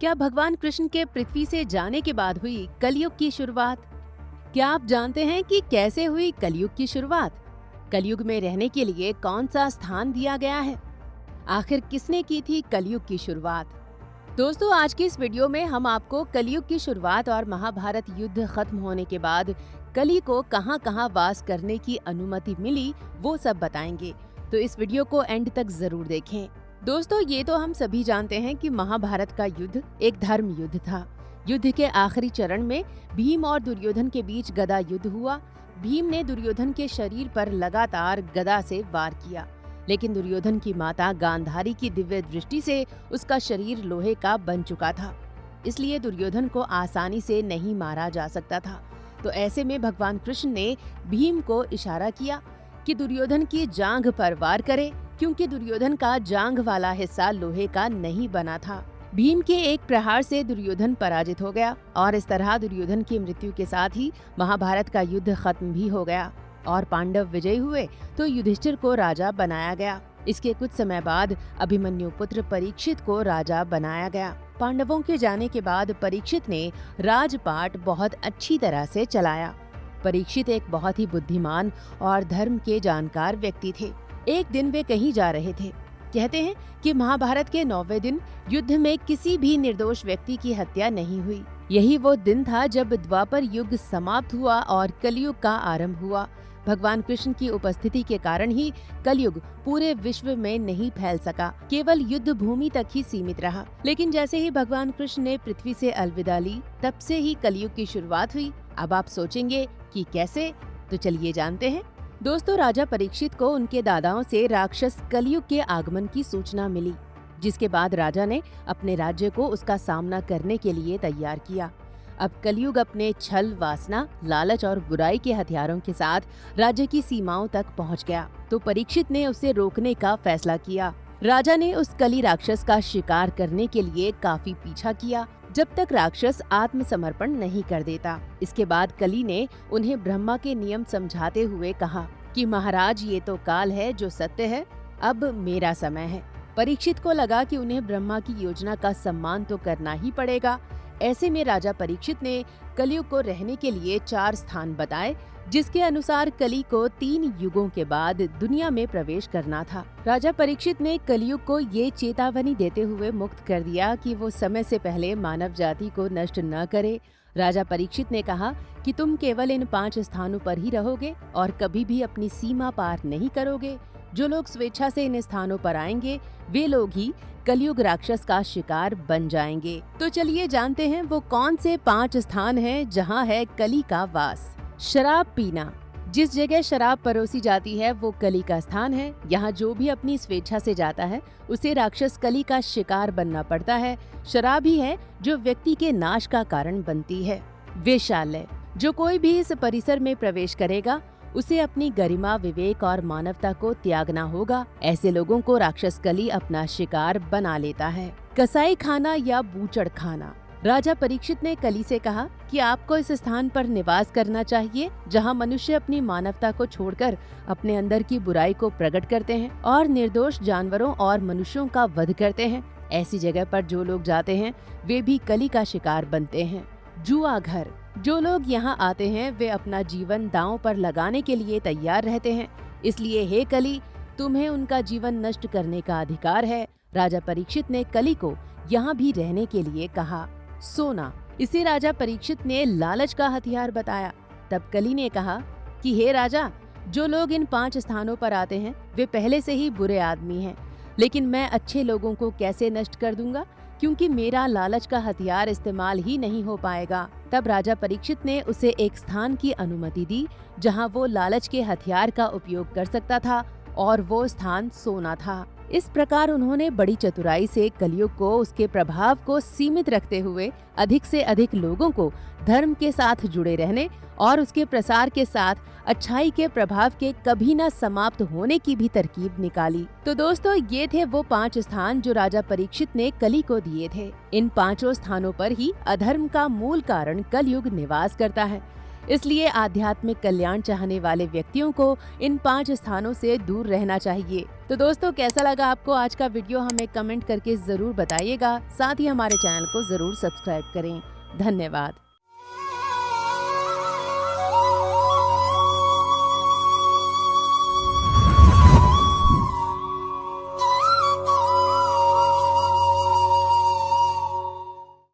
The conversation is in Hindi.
क्या भगवान कृष्ण के पृथ्वी से जाने के बाद हुई कलयुग की शुरुआत? क्या आप जानते हैं कि कैसे हुई कलयुग की शुरुआत? कलयुग में रहने के लिए कौन सा स्थान दिया गया है? आखिर किसने की थी कलयुग की शुरुआत? दोस्तों, आज की इस वीडियो में हम आपको कलयुग की शुरुआत और महाभारत युद्ध खत्म होने के बाद कली को कहां-कहां वास करने की अनुमति मिली, वो सब बताएंगे। तो इस वीडियो को एंड तक जरूर देखें। दोस्तों, ये तो हम सभी जानते हैं कि महाभारत का युद्ध एक धर्म युद्ध था। युद्ध के आखिरी चरण में भीम और दुर्योधन के बीच गदा युद्ध हुआ। भीम ने दुर्योधन के शरीर पर लगातार गदा से वार किया, लेकिन दुर्योधन की माता गांधारी की दिव्य दृष्टि से उसका शरीर लोहे का बन चुका था, इसलिए दुर्योधन को आसानी से नहीं मारा जा सकता था। तो ऐसे में भगवान कृष्ण ने भीम को इशारा किया कि दुर्योधन की जांघ पर वार करे, क्योंकि दुर्योधन का जांघ वाला हिस्सा लोहे का नहीं बना था। भीम के एक प्रहार से दुर्योधन पराजित हो गया और इस तरह दुर्योधन की मृत्यु के साथ ही महाभारत का युद्ध खत्म भी हो गया और पांडव विजयी हुए तो युधिष्ठिर को राजा बनाया गया। इसके कुछ समय बाद अभिमन्यु पुत्र परीक्षित को राजा बनाया गया। पांडवों के जाने के बाद परीक्षित ने राजपाट बहुत अच्छी तरह से चलाया। परीक्षित एक बहुत ही बुद्धिमान और धर्म के जानकार व्यक्ति थे। एक दिन वे कहीं जा रहे थे। कहते हैं कि महाभारत के 9वें दिन युद्ध में किसी भी निर्दोष व्यक्ति की हत्या नहीं हुई। यही वो दिन था जब द्वापर युग समाप्त हुआ और कलयुग का आरंभ हुआ। भगवान कृष्ण की उपस्थिति के कारण ही कलयुग पूरे विश्व में नहीं फैल सका, केवल युद्ध भूमि तक ही सीमित रहा। लेकिन जैसे ही भगवान कृष्ण ने पृथ्वी से अलविदा ली, तब से ही कलयुग की शुरुआत हुई। अब आप सोचेंगे कि कैसे? तो चलिए जानते हैं। दोस्तों, राजा परीक्षित को उनके दादाओं से राक्षस कलयुग के आगमन की सूचना मिली, जिसके बाद राजा ने अपने राज्य को उसका सामना करने के लिए तैयार किया। अब कलयुग अपने छल, वासना, लालच और बुराई के हथियारों के साथ राज्य की सीमाओं तक पहुंच गया। तो परीक्षित ने उसे रोकने का फैसला किया। राजा ने उस कली राक्षस का शिकार करने के लिए काफी पीछा किया, जब तक राक्षस आत्मसमर्पण नहीं कर देता। इसके बाद कली ने उन्हें ब्रह्मा के नियम समझाते हुए कहा कि महाराज, ये तो काल है जो सत्य है, अब मेरा समय है। परीक्षित को लगा कि उन्हें ब्रह्मा की योजना का सम्मान तो करना ही पड़ेगा। ऐसे में राजा परीक्षित ने कलयुग को रहने के लिए 4 स्थान बताए, जिसके अनुसार कली को 3 युगों के बाद दुनिया में प्रवेश करना था। राजा परीक्षित ने कलयुग को ये चेतावनी देते हुए मुक्त कर दिया कि वो समय से पहले मानव जाति को नष्ट न करे। राजा परीक्षित ने कहा कि तुम केवल इन 5 स्थानों पर ही रहोगे और कभी भी अपनी सीमा पार नहीं करोगे। जो लोग स्वेच्छा से इन स्थानों पर आएंगे, वे लोग ही कलयुग राक्षस का शिकार बन जाएंगे। तो चलिए जानते हैं वो कौन से 5 स्थान हैं जहां है कली का वास। शराब पीना। जिस जगह शराब परोसी जाती है वो कली का स्थान है। यहाँ जो भी अपनी स्वेच्छा से जाता है उसे राक्षस कली का शिकार बनना पड़ता है। शराब ही है जो व्यक्ति के नाश का कारण बनती है। वेश्यालय। जो कोई भी इस परिसर में प्रवेश करेगा उसे अपनी गरिमा, विवेक और मानवता को त्यागना होगा। ऐसे लोगों को राक्षस कली अपना शिकार बना लेता है। कसाई खाना या बूचड़ खाना। राजा परीक्षित ने कली से कहा कि आपको इस स्थान पर निवास करना चाहिए जहां मनुष्य अपनी मानवता को छोड़कर अपने अंदर की बुराई को प्रकट करते हैं और निर्दोष जानवरों और मनुष्यों का वध करते हैं। ऐसी जगह पर जो लोग जाते हैं वे भी कली का शिकार बनते हैं। जुआ घर। जो लोग यहाँ आते हैं वे अपना जीवन दांव पर लगाने के लिए तैयार रहते हैं, इसलिए हे कली, तुम्हें उनका जीवन नष्ट करने का अधिकार है। राजा परीक्षित ने कली को यहाँ भी रहने के लिए कहा। सोना। इसे राजा परीक्षित ने लालच का हथियार बताया। तब कली ने कहा कि हे राजा, जो लोग इन 5 स्थानों पर आते हैं वे पहले से ही बुरे आदमी हैं, लेकिन मैं अच्छे लोगों को कैसे नष्ट कर दूंगा, क्योंकि मेरा लालच का हथियार इस्तेमाल ही नहीं हो पाएगा। तब राजा परीक्षित ने उसे एक स्थान की अनुमति दी जहां वो लालच के हथियार का उपयोग कर सकता था, और वो स्थान सोना था। इस प्रकार उन्होंने बड़ी चतुराई से कलयुग को, उसके प्रभाव को सीमित रखते हुए अधिक से अधिक लोगों को धर्म के साथ जुड़े रहने और उसके प्रसार के साथ अच्छाई के प्रभाव के कभी न समाप्त होने की भी तरकीब निकाली। तो दोस्तों, ये थे वो 5 स्थान जो राजा परीक्षित ने कली को दिए थे। इन 5 स्थानों पर ही अधर्म का मूल कारण कलयुग निवास करता है। इसलिए आध्यात्मिक कल्याण चाहने वाले व्यक्तियों को इन 5 स्थानों से दूर रहना चाहिए। तो दोस्तों, कैसा लगा आपको आज का वीडियो, हमें कमेंट करके जरूर बताइएगा। साथ ही हमारे चैनल को जरूर सब्सक्राइब करें। धन्यवाद।